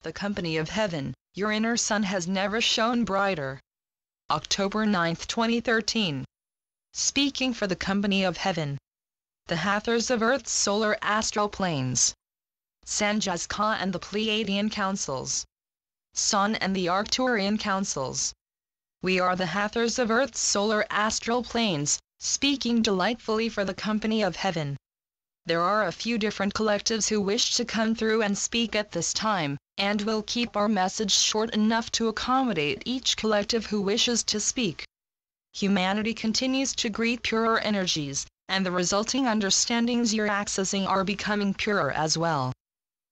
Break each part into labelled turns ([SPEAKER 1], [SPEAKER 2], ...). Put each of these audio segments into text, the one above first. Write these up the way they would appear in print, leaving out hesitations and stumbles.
[SPEAKER 1] the company of heaven, your inner sun has never shone brighter. October 9, 2013. Speaking for the company of heaven. The Hathors of Earth's solar astral planes. Sanjaz-Ka and the Pleiadian councils. Shone and the Arcturian councils. We are the Hathors of Earth's solar astral planes, speaking delightfully for the company of heaven. There are a few different collectives who wish to come through and speak at this time, and we'll keep our message short enough to accommodate each collective who wishes to speak. Humanity continues to greet purer energies, and the resulting understandings you're accessing are becoming purer as well.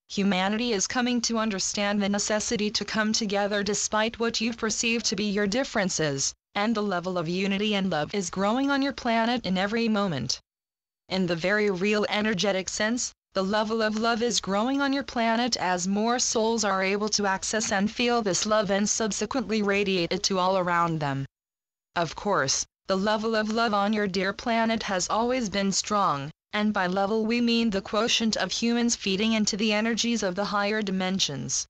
[SPEAKER 1] Humanity is coming to understand the necessity to come together despite what you've perceived to be your differences, and the level of unity and love is growing on your planet in every moment. In the very real energetic sense, the level of love is growing on your planet as more souls are able to access and feel this love and subsequently radiate it to all around them. Of course, the level of love on your dear planet has always been strong, and by level we mean the quotient of humans feeding into the energies of the higher dimensions.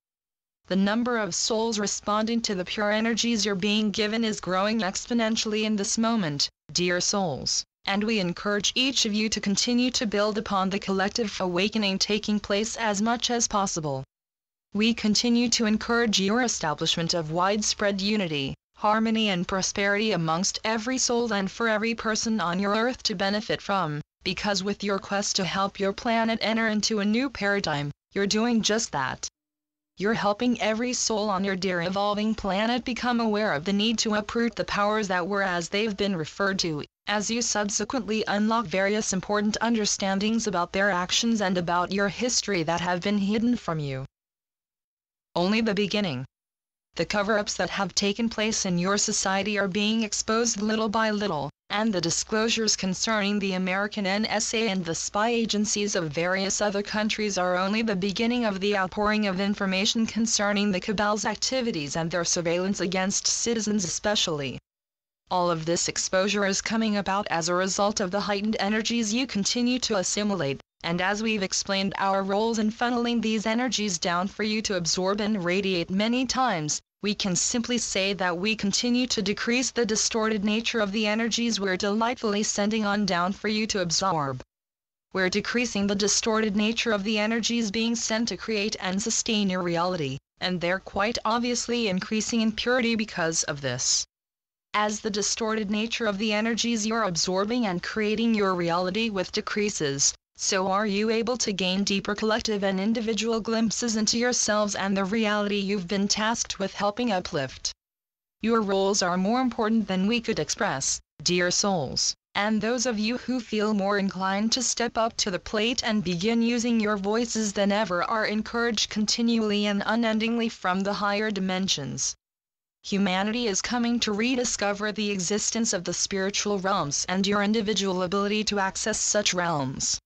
[SPEAKER 1] The number of souls responding to the pure energies you're being given is growing exponentially in this moment, dear souls, and we encourage each of you to continue to build upon the collective awakening taking place as much as possible. We continue to encourage your establishment of widespread unity, harmony and prosperity amongst every soul and for every person on your earth to benefit from, because with your quest to help your planet enter into a new paradigm, you're doing just that. You're helping every soul on your dear evolving planet become aware of the need to uproot the powers that were as they've been referred to, as you subsequently unlock various important understandings about their actions and about your history that have been hidden from you. Only the beginning. The cover-ups that have taken place in your society are being exposed little by little, and the disclosures concerning the American NSA and the spy agencies of various other countries are only the beginning of the outpouring of information concerning the cabal's activities and their surveillance against citizens especially. All of this exposure is coming about as a result of the heightened energies you continue to assimilate, and as we've explained our roles in funneling these energies down for you to absorb and radiate many times, we can simply say that we continue to decrease the distorted nature of the energies we're delightfully sending on down for you to absorb. We're decreasing the distorted nature of the energies being sent to create and sustain your reality, and they're quite obviously increasing in purity because of this. As the distorted nature of the energies you're absorbing and creating your reality with decreases, so are you able to gain deeper collective and individual glimpses into yourselves and the reality you've been tasked with helping uplift. Your roles are more important than we could express, dear souls, and those of you who feel more inclined to step up to the plate and begin using your voices than ever are encouraged continually and unendingly from the higher dimensions. Humanity is coming to rediscover the existence of the spiritual realms and your individual ability to access such realms.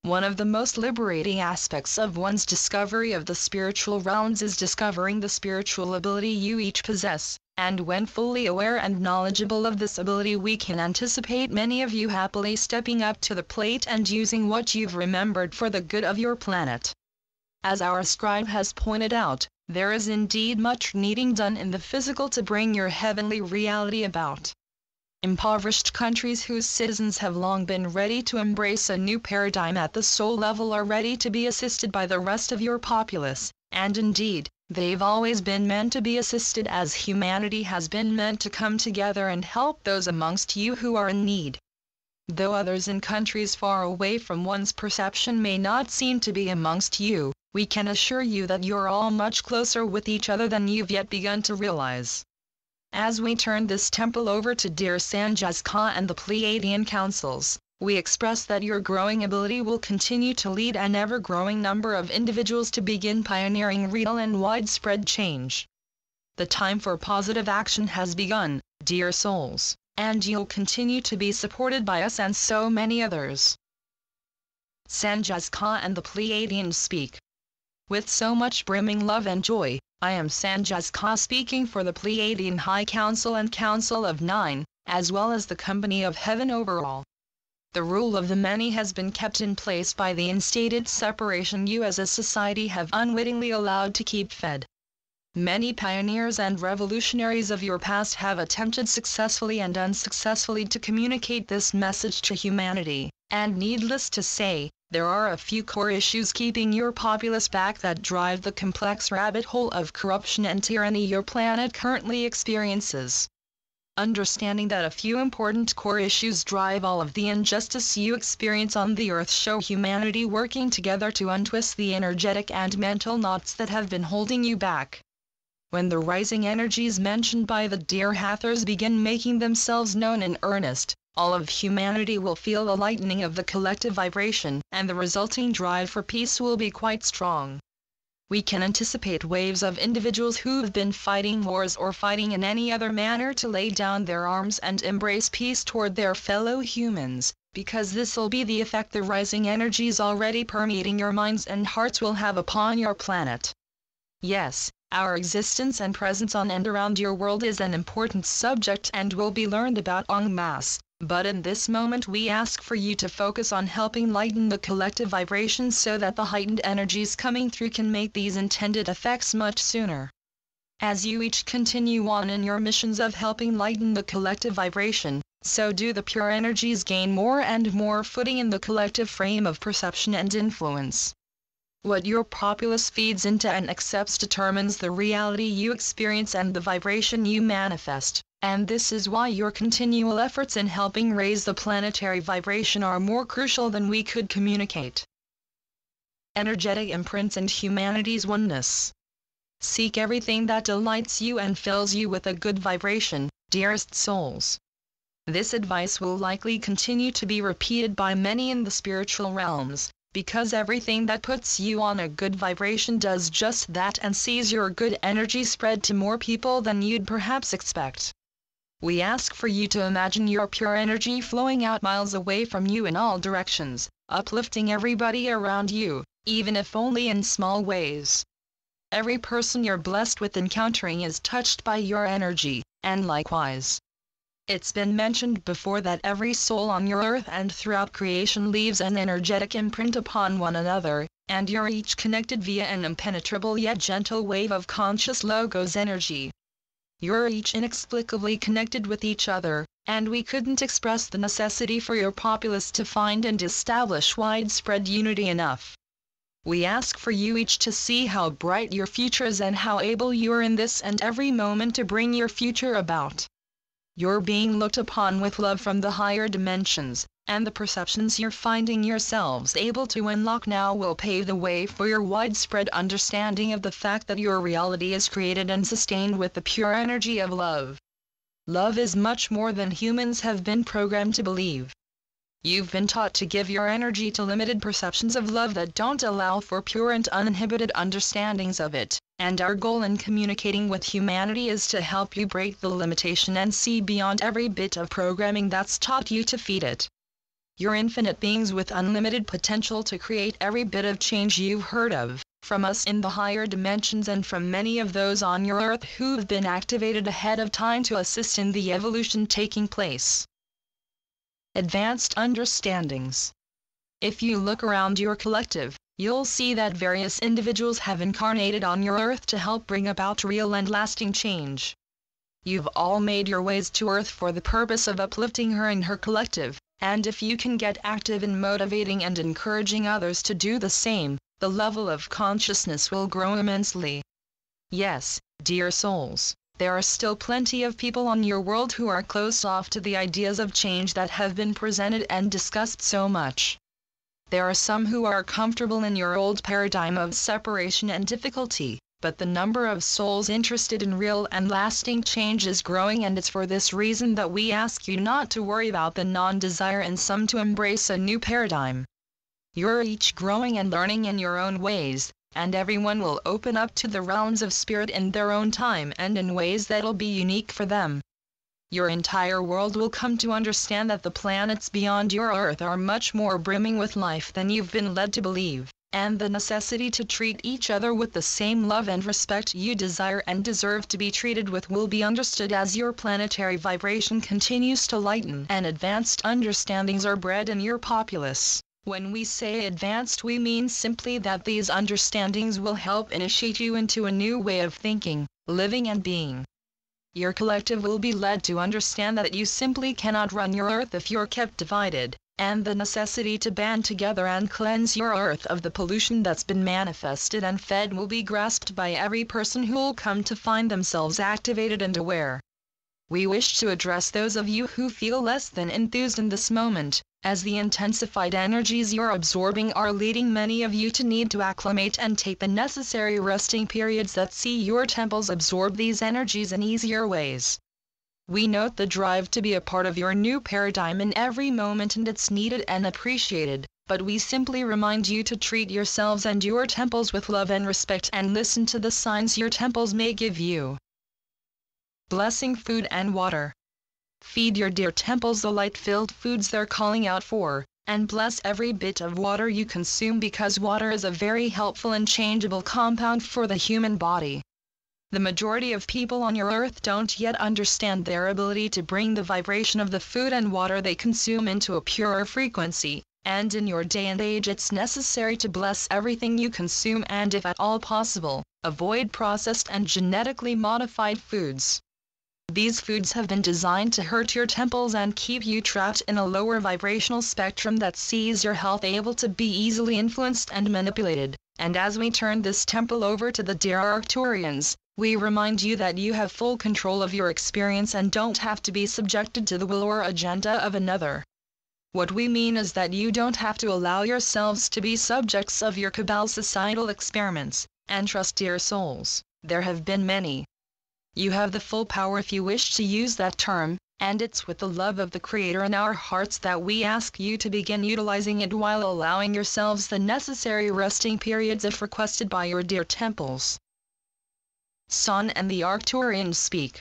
[SPEAKER 1] One of the most liberating aspects of one's discovery of the spiritual realms is discovering the spiritual ability you each possess, and when fully aware and knowledgeable of this ability we can anticipate many of you happily stepping up to the plate and using what you've remembered for the good of your planet. As our scribe has pointed out, there is indeed much needing done in the physical to bring your heavenly reality about. Impoverished countries whose citizens have long been ready to embrace a new paradigm at the soul level are ready to be assisted by the rest of your populace, and indeed, they've always been meant to be assisted as humanity has been meant to come together and help those amongst you who are in need. Though others in countries far away from one's perception may not seem to be amongst you, we can assure you that you're all much closer with each other than you've yet begun to realize. As we turn this temple over to dear Sanjaz-Ka and the Pleiadian councils, we express that your growing ability will continue to lead an ever-growing number of individuals to begin pioneering real and widespread change. The time for positive action has begun, dear souls, and you'll continue to be supported by us and so many others. Sanjaz-Ka and the Pleiadians speak. With so much brimming love and joy, I am Sanjaz-Ka speaking for the Pleiadian High Council and Council of Nine, as well as the company of heaven overall. The rule of the many has been kept in place by the instated separation you as a society have unwittingly allowed to keep fed. Many pioneers and revolutionaries of your past have attempted successfully and unsuccessfully to communicate this message to humanity, and needless to say, there are a few core issues keeping your populace back that drive the complex rabbit hole of corruption and tyranny your planet currently experiences. Understanding that a few important core issues drive all of the injustice you experience on the Earth show humanity working together to untwist the energetic and mental knots that have been holding you back. When the rising energies mentioned by the dear Hathors begin making themselves known in earnest, all of humanity will feel the lightening of the collective vibration, and the resulting drive for peace will be quite strong. We can anticipate waves of individuals who've been fighting wars or fighting in any other manner to lay down their arms and embrace peace toward their fellow humans, because this'll be the effect the rising energies already permeating your minds and hearts will have upon your planet. Yes, our existence and presence on and around your world is an important subject and will be learned about en masse, but in this moment we ask for you to focus on helping lighten the collective vibrations so that the heightened energies coming through can make these intended effects much sooner. As you each continue on in your missions of helping lighten the collective vibration, so do the pure energies gain more and more footing in the collective frame of perception and influence. What your populace feeds into and accepts determines the reality you experience and the vibration you manifest, and this is why your continual efforts in helping raise the planetary vibration are more crucial than we could communicate. Energetic imprints and humanity's oneness. Seek everything that delights you and fills you with a good vibration, dearest souls. This advice will likely continue to be repeated by many in the spiritual realms, because everything that puts you on a good vibration does just that and sees your good energy spread to more people than you'd perhaps expect. We ask for you to imagine your pure energy flowing out miles away from you in all directions, uplifting everybody around you, even if only in small ways. Every person you're blessed with encountering is touched by your energy, and likewise. It's been mentioned before that every soul on your earth and throughout creation leaves an energetic imprint upon one another, and you're each connected via an impenetrable yet gentle wave of conscious logos energy. You're each inexplicably connected with each other, and we couldn't express the necessity for your populace to find and establish widespread unity enough. We ask for you each to see how bright your future is and how able you are in this and every moment to bring your future about. You're being looked upon with love from the higher dimensions, and the perceptions you're finding yourselves able to unlock now will pave the way for your widespread understanding of the fact that your reality is created and sustained with the pure energy of love. Love is much more than humans have been programmed to believe. You've been taught to give your energy to limited perceptions of love that don't allow for pure and uninhibited understandings of it, and our goal in communicating with humanity is to help you break the limitation and see beyond every bit of programming that's taught you to feed it. You're infinite beings with unlimited potential to create every bit of change you've heard of, from us in the higher dimensions and from many of those on your earth who've been activated ahead of time to assist in the evolution taking place. Advanced understandings. If you look around your collective, you'll see that various individuals have incarnated on your earth to help bring about real and lasting change. You've all made your ways to earth for the purpose of uplifting her and her collective, and if you can get active in motivating and encouraging others to do the same, the level of consciousness will grow immensely. Yes, dear souls. There are still plenty of people on your world who are closed off to the ideas of change that have been presented and discussed so much. There are some who are comfortable in your old paradigm of separation and difficulty, but the number of souls interested in real and lasting change is growing, and it's for this reason that we ask you not to worry about the non-desire in some to embrace a new paradigm. You're each growing and learning in your own ways, and everyone will open up to the realms of spirit in their own time and in ways that'll be unique for them. Your entire world will come to understand that the planets beyond your Earth are much more brimming with life than you've been led to believe, and the necessity to treat each other with the same love and respect you desire and deserve to be treated with will be understood as your planetary vibration continues to lighten and advanced understandings are bred in your populace. When we say advanced, we mean simply that these understandings will help initiate you into a new way of thinking, living and being. Your collective will be led to understand that you simply cannot run your earth if you're kept divided, and the necessity to band together and cleanse your earth of the pollution that's been manifested and fed will be grasped by every person who'll come to find themselves activated and aware. We wish to address those of you who feel less than enthused in this moment, as the intensified energies you're absorbing are leading many of you to need to acclimate and take the necessary resting periods that see your temples absorb these energies in easier ways. We note the drive to be a part of your new paradigm in every moment, and it's needed and appreciated, but we simply remind you to treat yourselves and your temples with love and respect and listen to the signs your temples may give you. Blessing food and water. Feed your dear temples the light-filled foods they're calling out for, and bless every bit of water you consume, because water is a very helpful and changeable compound for the human body. The majority of people on your earth don't yet understand their ability to bring the vibration of the food and water they consume into a purer frequency, and in your day and age it's necessary to bless everything you consume and, if at all possible, avoid processed and genetically modified foods. These foods have been designed to hurt your temples and keep you trapped in a lower vibrational spectrum that sees your health able to be easily influenced and manipulated, and as we turn this temple over to the dear Arcturians, we remind you that you have full control of your experience and don't have to be subjected to the will or agenda of another. What we mean is that you don't have to allow yourselves to be subjects of your cabal's societal experiments, and trust dear souls, there have been many. You have the full power if you wish to use that term, and it's with the love of the Creator in our hearts that we ask you to begin utilizing it while allowing yourselves the necessary resting periods if requested by your dear temples. Shone and the Arcturians speak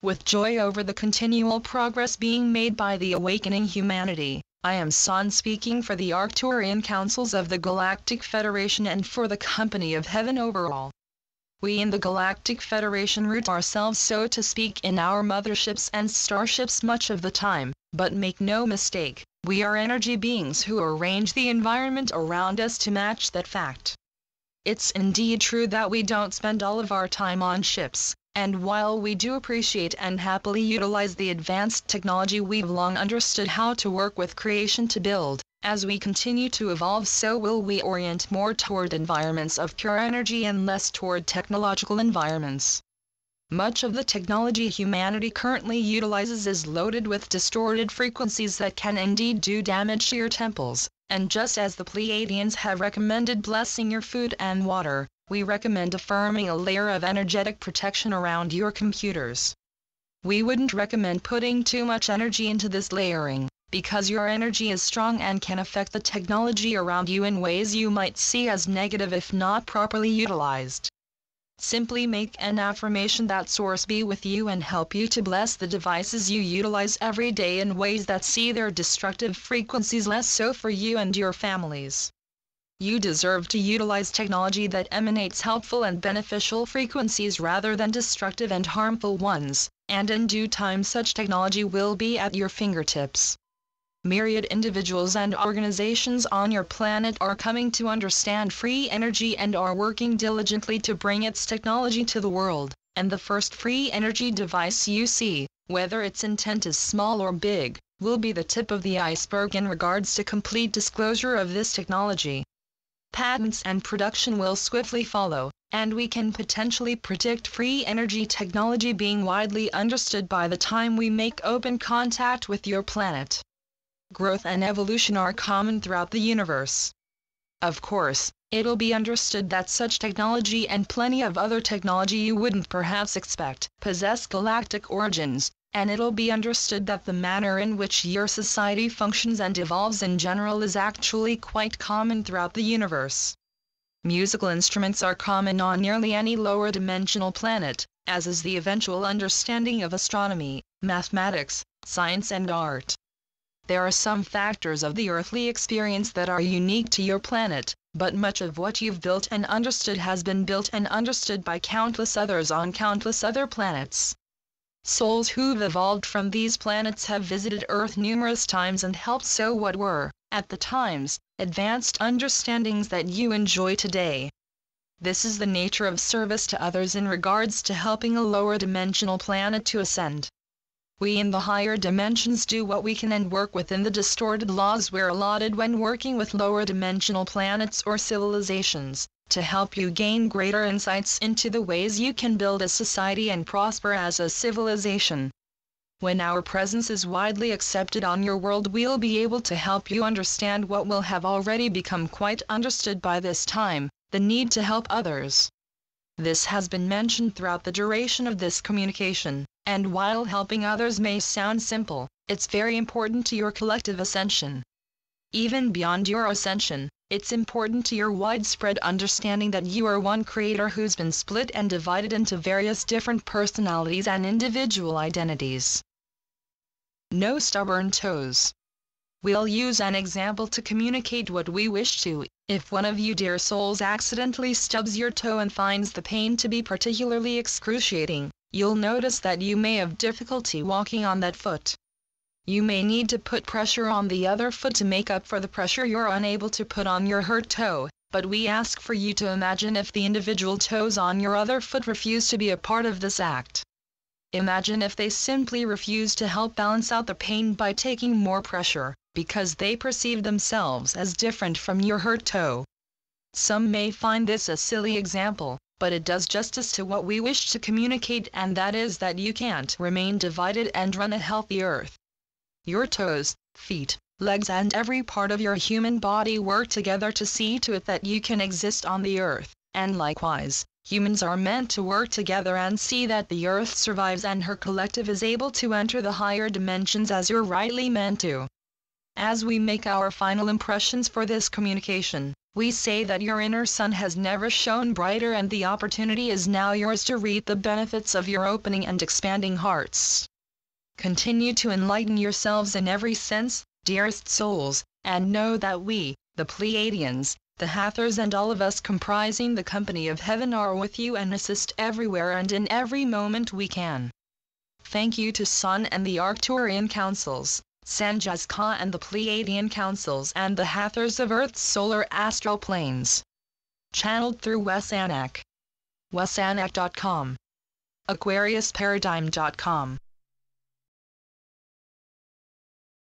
[SPEAKER 1] with joy over the continual progress being made by the awakening humanity. I am Shone, speaking for the Arcturian councils of the Galactic Federation and for the company of heaven overall. We in the Galactic Federation root ourselves, so to speak, in our motherships and starships much of the time, but make no mistake, we are energy beings who arrange the environment around us to match that fact. It's indeed true that we don't spend all of our time on ships, and while we do appreciate and happily utilize the advanced technology we've long understood how to work with creation to build, as we continue to evolve, so will we orient more toward environments of pure energy and less toward technological environments. Much of the technology humanity currently utilizes is loaded with distorted frequencies that can indeed do damage to your temples, and just as the Pleiadians have recommended blessing your food and water, we recommend affirming a layer of energetic protection around your computers. We wouldn't recommend putting too much energy into this layering, because your energy is strong and can affect the technology around you in ways you might see as negative if not properly utilized. Simply make an affirmation that Source be with you and help you to bless the devices you utilize every day in ways that see their destructive frequencies less so for you and your families. You deserve to utilize technology that emanates helpful and beneficial frequencies rather than destructive and harmful ones, and in due time such technology will be at your fingertips. Myriad individuals and organizations on your planet are coming to understand free energy and are working diligently to bring its technology to the world, and the first free energy device you see, whether its intent is small or big, will be the tip of the iceberg in regards to complete disclosure of this technology. Patents and production will swiftly follow, and we can potentially predict free energy technology being widely understood by the time we make open contact with your planet. Growth and evolution are common throughout the universe. Of course, it'll be understood that such technology and plenty of other technology you wouldn't perhaps expect possess galactic origins, and it'll be understood that the manner in which your society functions and evolves in general is actually quite common throughout the universe. Musical instruments are common on nearly any lower dimensional planet, as is the eventual understanding of astronomy, mathematics, science and art. There are some factors of the earthly experience that are unique to your planet, but much of what you've built and understood has been built and understood by countless others on countless other planets. Souls who've evolved from these planets have visited Earth numerous times and helped sow what were, at the times, advanced understandings that you enjoy today. This is the nature of service to others in regards to helping a lower dimensional planet to ascend. We in the higher dimensions do what we can and work within the distorted laws we're allotted when working with lower dimensional planets or civilizations, to help you gain greater insights into the ways you can build a society and prosper as a civilization. When our presence is widely accepted on your world, we'll be able to help you understand what will have already become quite understood by this time, the need to help others. This has been mentioned throughout the duration of this communication, and while helping others may sound simple, it's very important to your collective ascension. Even beyond your ascension, it's important to your widespread understanding that you are one creator who's been split and divided into various different personalities and individual identities. No stubborn toes. We'll use an example to communicate what we wish to. If one of you dear souls accidentally stubs your toe and finds the pain to be particularly excruciating, you'll notice that you may have difficulty walking on that foot. You may need to put pressure on the other foot to make up for the pressure you're unable to put on your hurt toe, but we ask for you to imagine if the individual toes on your other foot refuse to be a part of this act. Imagine if they simply refuse to help balance out the pain by taking more pressure, because they perceive themselves as different from your hurt toe. Some may find this a silly example, but it does justice to what we wish to communicate, and that is that you can't remain divided and run a healthy earth. Your toes, feet, legs and every part of your human body work together to see to it that you can exist on the earth, and likewise, humans are meant to work together and see that the earth survives and her collective is able to enter the higher dimensions as you're rightly meant to. As we make our final impressions for this communication, we say that your inner sun has never shone brighter, and the opportunity is now yours to reap the benefits of your opening and expanding hearts. Continue to enlighten yourselves in every sense, dearest souls, and know that we, the Pleiadians, the Hathors and all of us comprising the company of heaven are with you and assist everywhere and in every moment we can. Thank you to Sun and the Arcturian councils, Sanjazka and the Pleiadian councils and the Hathors of Earth's solar astral planes. Channeled through Wesanak. Wesanak.com. AquariusParadigm.com